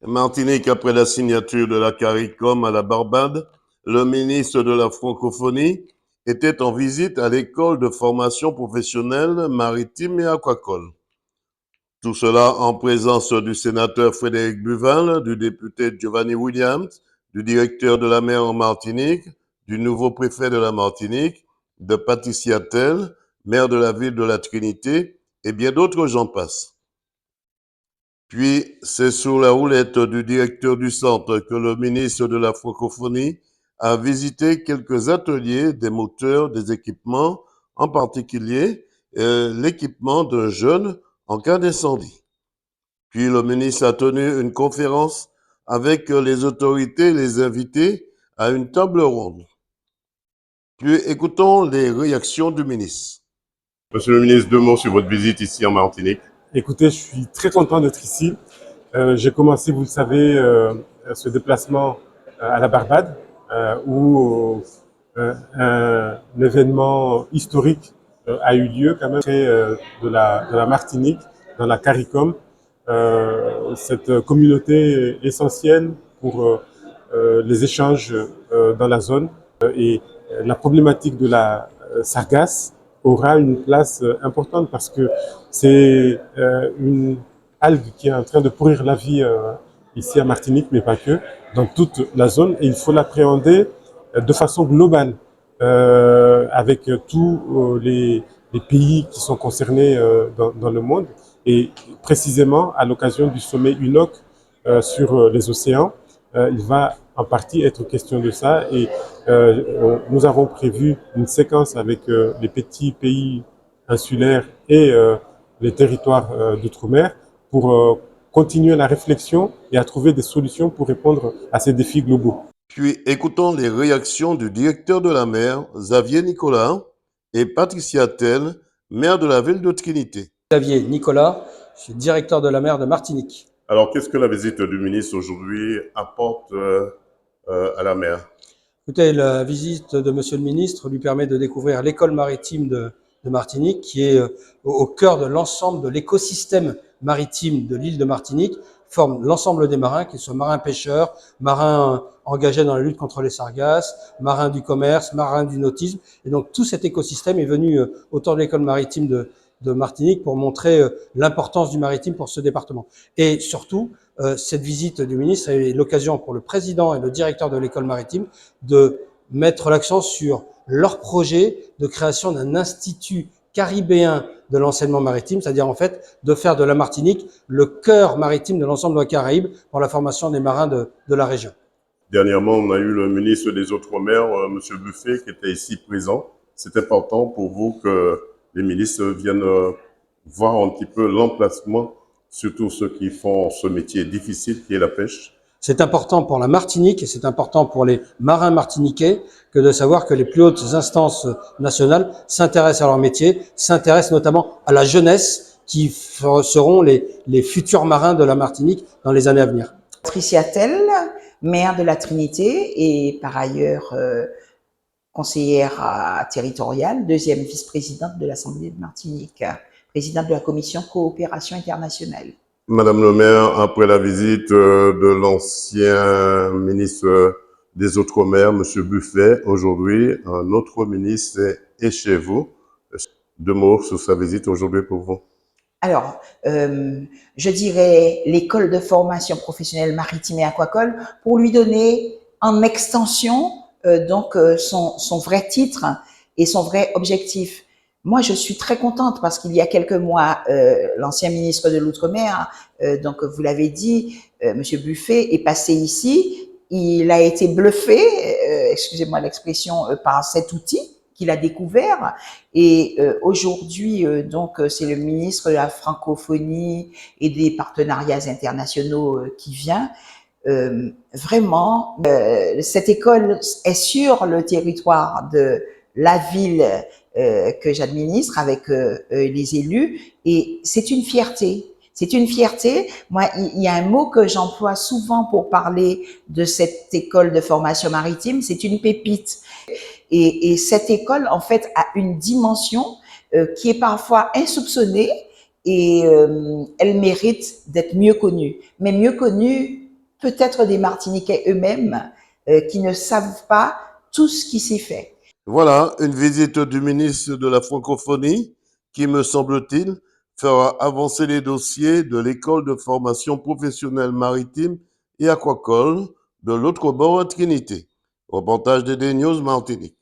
Martinique, après la signature de la CARICOM à la Barbade, le ministre de la Francophonie était en visite à l'école de formation professionnelle maritime et aquacole. Tout cela en présence du sénateur Frédéric Buval, du député Giovanni Williams, du directeur de la mer en Martinique, du nouveau préfet de la Martinique, de Patricia Tell, maire de la ville de la Trinité, et bien d'autres, j'en passe. Puis, c'est sous la houlette du directeur du centre que le ministre de la Francophonie a visité quelques ateliers des moteurs, des équipements, en particulier l'équipement d'un jeune en cas d'incendie. Puis le ministre a tenu une conférence avec les autorités et les invités à une table ronde. Puis écoutons les réactions du ministre. Monsieur le ministre, deux mots sur votre visite ici en Martinique. Écoutez, je suis très content d'être ici. J'ai commencé, vous le savez, ce déplacement à la Barbade, où un événement historique a eu lieu quand même de la Martinique, dans la CARICOM, cette communauté essentielle pour les échanges dans la zone. Et la problématique de la sargasse aura une place importante parce que c'est une algue qui est en train de pourrir la vie ici à Martinique, mais pas que, dans toute la zone. Et il faut l'appréhender de façon globale avec tous les pays qui sont concernés dans le monde. Et précisément, à l'occasion du sommet UNOC sur les océans, il va en partie être question de ça. Et nous avons prévu une séquence avec les petits pays insulaires et les territoires d'outre-mer pour continuer la réflexion et à trouver des solutions pour répondre à ces défis globaux. Puis écoutons les réactions du directeur de la mer, Xavier Nicolas, et Patricia Tell, maire de la ville de Trinité. Xavier Nicolas, je suis directeur de la mer de Martinique. Alors, qu'est-ce que la visite du ministre aujourd'hui apporte à la mer? Écoutez, la visite de Monsieur le ministre lui permet de découvrir l'école maritime de Martinique, qui est au cœur de l'ensemble de l'écosystème maritime de l'île de Martinique, forme l'ensemble des marins, qu'ils soient marins pêcheurs, marins engagés dans la lutte contre les sargasses, marins du commerce, marins du nautisme. Et donc tout cet écosystème est venu autour de l'école maritime de Martinique pour montrer l'importance du maritime pour ce département. Et surtout, cette visite du ministre est l'occasion pour le président et le directeur de l'école maritime de mettre l'accent sur leur projet de création d'un institut caribéen de l'enseignement maritime, c'est-à-dire en fait de faire de la Martinique le cœur maritime de l'ensemble de la Caraïbe pour la formation des marins de la région. Dernièrement, on a eu le ministre des Outre-mer, M. Buffet, qui était ici présent. C'est important pour vous que les ministres viennent voir un petit peu l'emplacement, surtout ceux qui font ce métier difficile qui est la pêche. C'est important pour la Martinique et c'est important pour les marins martiniquais que de savoir que les plus hautes instances nationales s'intéressent à leur métier, s'intéressent notamment à la jeunesse qui seront les futurs marins de la Martinique dans les années à venir. Patricia Tell, maire de la Trinité et par ailleurs conseillère territoriale, deuxième vice-présidente de l'Assemblée de Martinique, présidente de la commission coopération internationale. Madame le maire, après la visite de l'ancien ministre des Outre-mer, M. Buffet, aujourd'hui, un autre ministre est chez vous. Deux mots sur sa visite aujourd'hui pour vous. Alors, je dirais l'école de formation professionnelle maritime et aquacole pour lui donner en extension son vrai titre et son vrai objectif. Moi, je suis très contente parce qu'il y a quelques mois, l'ancien ministre de l'Outre-mer, donc vous l'avez dit, Monsieur Buffet est passé ici. Il a été bluffé, excusez-moi l'expression, par cet outil qu'il a découvert. Et aujourd'hui, donc, c'est le ministre de la francophonie et des partenariats internationaux qui vient. Vraiment, cette école est sur le territoire de la ville que j'administre avec les élus et c'est une fierté. C'est une fierté. Moi, il y a un mot que j'emploie souvent pour parler de cette école de formation maritime, c'est une pépite. Et cette école, en fait, a une dimension qui est parfois insoupçonnée et elle mérite d'être mieux connue. Mais mieux connue peut-être des Martiniquais eux-mêmes qui ne savent pas tout ce qui s'y fait. Voilà une visite du ministre de la Francophonie qui, me semble-t-il, fera avancer les dossiers de l'école de formation professionnelle maritime et aquacole de l'autre bord à Trinité. Reportage de DNews Martinique.